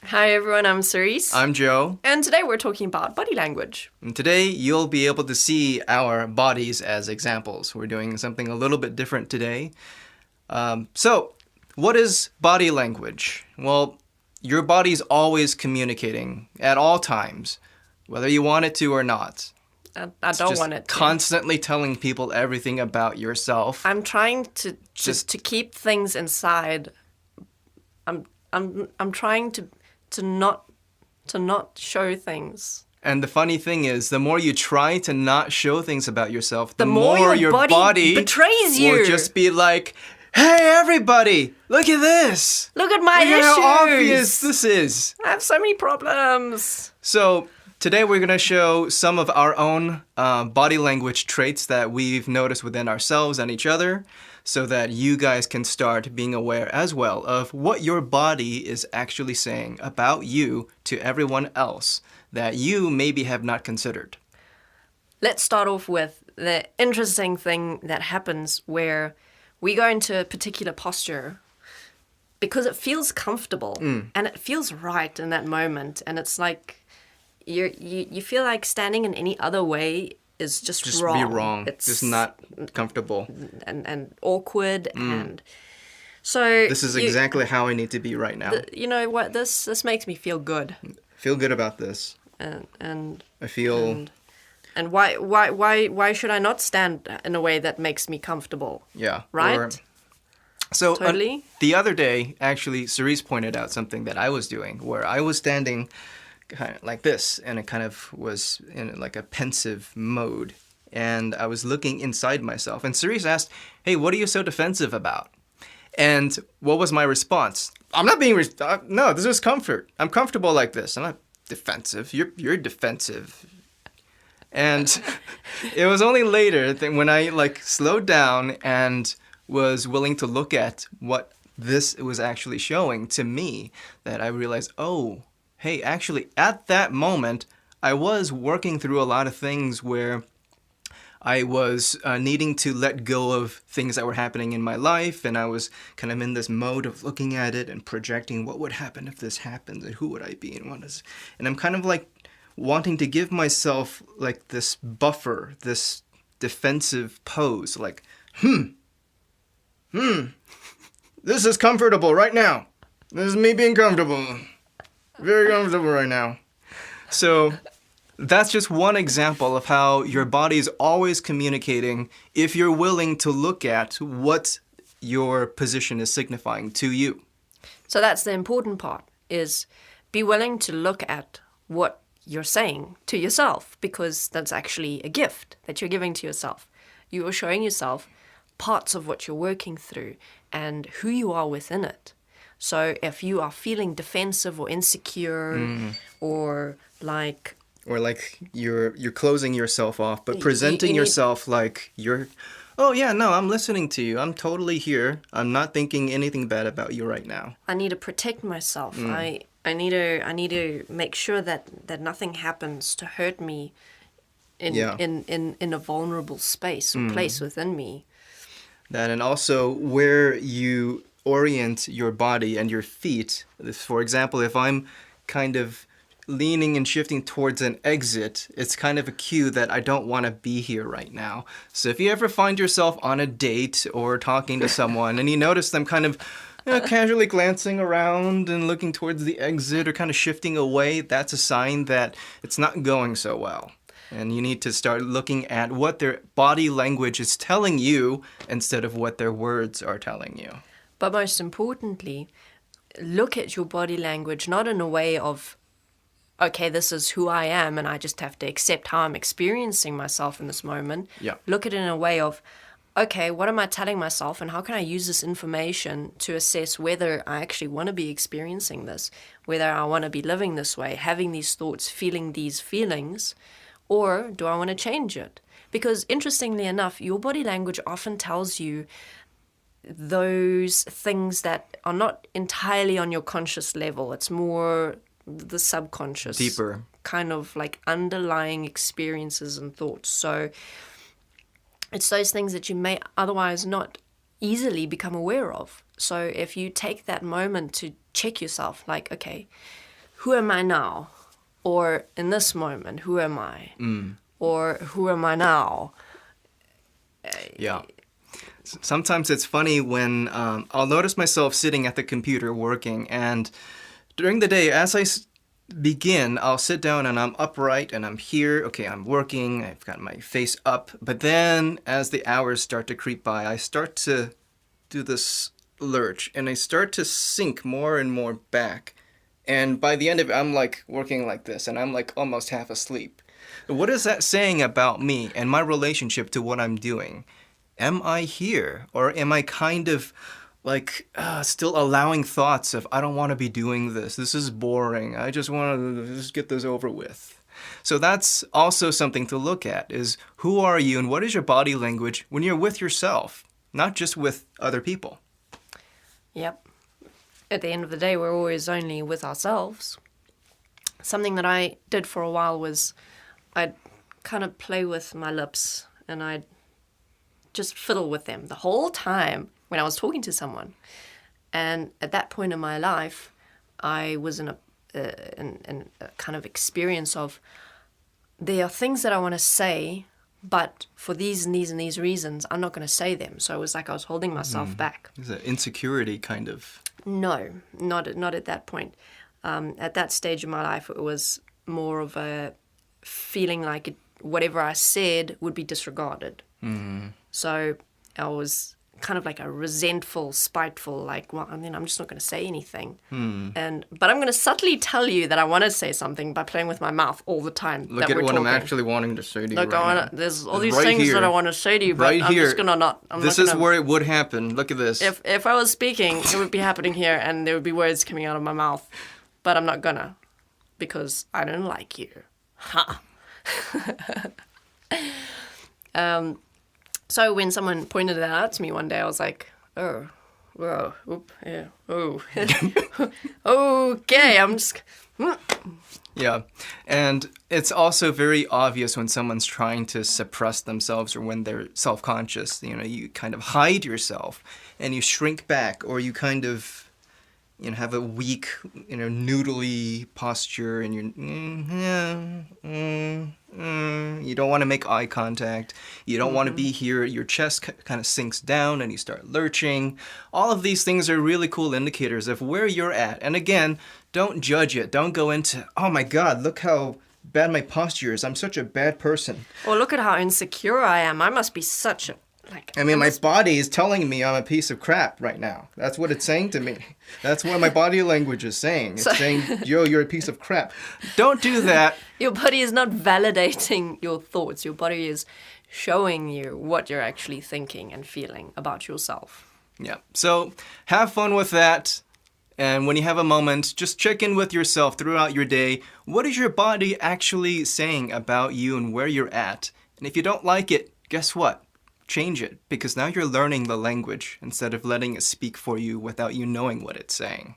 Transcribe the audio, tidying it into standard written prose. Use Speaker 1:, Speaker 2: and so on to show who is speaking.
Speaker 1: Hi everyone, I'm Cerise.
Speaker 2: I'm Joe.
Speaker 1: And today we're talking about body language.
Speaker 2: And today you'll be able to see our bodies as examples. We're doing something a little bit different today. So, what is body language? Well, your body's always communicating at all times, whether you want it to or not.
Speaker 1: I don't want it to.
Speaker 2: Constantly telling people everything about yourself.
Speaker 1: I'm trying to keep things inside. I'm trying to not show things.
Speaker 2: And the funny thing is, the more you try to not show things about yourself,
Speaker 1: the more your body betrays you.
Speaker 2: Will just be like, hey, everybody, look at this.
Speaker 1: Look at my issues.
Speaker 2: Look at how obvious this is.
Speaker 1: I have so many problems.
Speaker 2: So today we're going to show some of our own body language traits that we've noticed within ourselves and each other, so that you guys can start being aware as well of what your body is actually saying about you to everyone else that you maybe have not considered.
Speaker 1: Let's start off with the interesting thing that happens where we go into a particular posture because it feels comfortable and it feels right in that moment, and it's like you feel like standing in any other way is just wrong.
Speaker 2: Be wrong. It's just not comfortable.
Speaker 1: And awkward. And so
Speaker 2: this is exactly how I need to be right now.
Speaker 1: You know what? This makes me feel good.
Speaker 2: Feel good about this.
Speaker 1: And
Speaker 2: I feel...
Speaker 1: And why should I not stand in a way that makes me comfortable?
Speaker 2: Yeah.
Speaker 1: Right?
Speaker 2: So
Speaker 1: totally.
Speaker 2: The other day, actually, Cerise pointed out something that I was doing, where I was standing kind of like this, and it kind of was in like a pensive mode, and I was looking inside myself, and Cerise asked, hey, what are you so defensive about? And what was my response? I'm not being no, this is comfort. I'm comfortable like this. I'm not defensive. You're defensive. And it was only later that when I like slowed down and was willing to look at what this was actually showing to me, that I realized, oh, hey, actually, at that moment, I was working through a lot of things where I was needing to let go of things that were happening in my life, and I was kind of in this mode of looking at it and projecting what would happen if this happens, and who would I be, and and I'm kind of like wanting to give myself like this buffer, this defensive pose, like, this is comfortable right now. This is me being comfortable. Very comfortable right now. So that's just one example of how your body is always communicating if you're willing to look at what your position is signifying to you.
Speaker 1: So that's the important part, is be willing to look at what you're saying to yourself, because that's actually a gift that you're giving to yourself. You are showing yourself parts of what you're working through and who you are within it. So if you are feeling defensive or insecure or like
Speaker 2: you're closing yourself off, but presenting yourself like you're, oh yeah, no, I'm listening to you. I'm totally here. I'm not thinking anything bad about you right now.
Speaker 1: I need to protect myself. I need to make sure that nothing happens to hurt me in a vulnerable space or place within me.
Speaker 2: That, and also where you orient your body and your feet. For example, if I'm kind of leaning and shifting towards an exit, it's kind of a cue that I don't want to be here right now. So if you ever find yourself on a date or talking to someone and you notice them kind of casually glancing around and looking towards the exit or kind of shifting away, that's a sign that it's not going so well. And you need to start looking at what their body language is telling you instead of what their words are telling you.
Speaker 1: But most importantly, look at your body language not in a way of, okay, this is who I am and I just have to accept how I'm experiencing myself in this moment.
Speaker 2: Yeah.
Speaker 1: Look at it in a way of, okay, what am I telling myself and how can I use this information to assess whether I actually want to be experiencing this, whether I want to be living this way, having these thoughts, feeling these feelings, or do I want to change it? Because interestingly enough, your body language often tells you those things that are not entirely on your conscious level. It's more the subconscious.
Speaker 2: Deeper.
Speaker 1: Kind of like underlying experiences and thoughts. So it's those things that you may otherwise not easily become aware of. So if you take that moment to check yourself, like, okay, who am I now? Or in this moment, who am I? Or who am I now?
Speaker 2: Yeah. Sometimes it's funny when I'll notice myself sitting at the computer working, and during the day, as I begin, I'll sit down and I'm upright and I'm here. Okay, I'm working. I've got my face up. But then as the hours start to creep by, I start to do this lurch and I start to sink more and more back. And by the end of it, I'm like working like this and I'm like almost half asleep. What is that saying about me and my relationship to what I'm doing? Am I here? Or am I kind of like still allowing thoughts of, I don't want to be doing this. This is boring. I just want to just get this over with. So that's also something to look at is who are you and what is your body language when you're with yourself, not just with other people.
Speaker 1: Yep. At the end of the day, we're always only with ourselves. Something that I did for a while was I'd kind of play with my lips and I'd just fiddle with them the whole time when I was talking to someone. And at that point in my life, I was in a kind of experience of there are things that I want to say, but for these and these and these reasons, I'm not going to say them. So it was like I was holding myself back.
Speaker 2: Is that insecurity kind of?
Speaker 1: No, not at that point. At that stage in my life, it was more of a feeling like whatever I said would be disregarded. So I was kind of like a resentful, spiteful, like, well, I mean, I'm just not going to say anything. But I'm going to subtly tell you that I want to say something by playing with my mouth all the time.
Speaker 2: Look at what I'm actually wanting to say to you
Speaker 1: Look,
Speaker 2: right now.
Speaker 1: there's all these
Speaker 2: Right
Speaker 1: things
Speaker 2: here.
Speaker 1: that I want to say to you, but
Speaker 2: Right
Speaker 1: I'm
Speaker 2: here.
Speaker 1: just going to not.
Speaker 2: This is where it would happen. Look at this.
Speaker 1: If I was speaking, it would be happening here, and there would be words coming out of my mouth. But I'm not gonna, because I don't like you. Ha! So when someone pointed that out to me one day, I was like, oh, whoa, oop, yeah, oh. Okay, I'm just...
Speaker 2: Yeah, and it's also very obvious when someone's trying to suppress themselves or when they're self-conscious. You know, you kind of hide yourself and you shrink back, or you kind of, you know, have a weak, you know, noodly posture, and you don't want to make eye contact. You don't want to be here. Your chest kind of sinks down and you start lurching. All of these things are really cool indicators of where you're at. And again, don't judge it. Don't go into, oh my God, look how bad my posture is. I'm such a bad person.
Speaker 1: Or look at how insecure I am. I must be such a...
Speaker 2: I mean, my body is telling me I'm a piece of crap right now. That's what it's saying to me. That's what my body language is saying. It's saying, yo, you're a piece of crap. Don't do that.
Speaker 1: Your body is not validating your thoughts. Your body is showing you what you're actually thinking and feeling about yourself.
Speaker 2: Yeah. So have fun with that. And when you have a moment, just check in with yourself throughout your day. What is your body actually saying about you and where you're at? And if you don't like it, guess what? Change it, because now you're learning the language instead of letting it speak for you without you knowing what it's saying.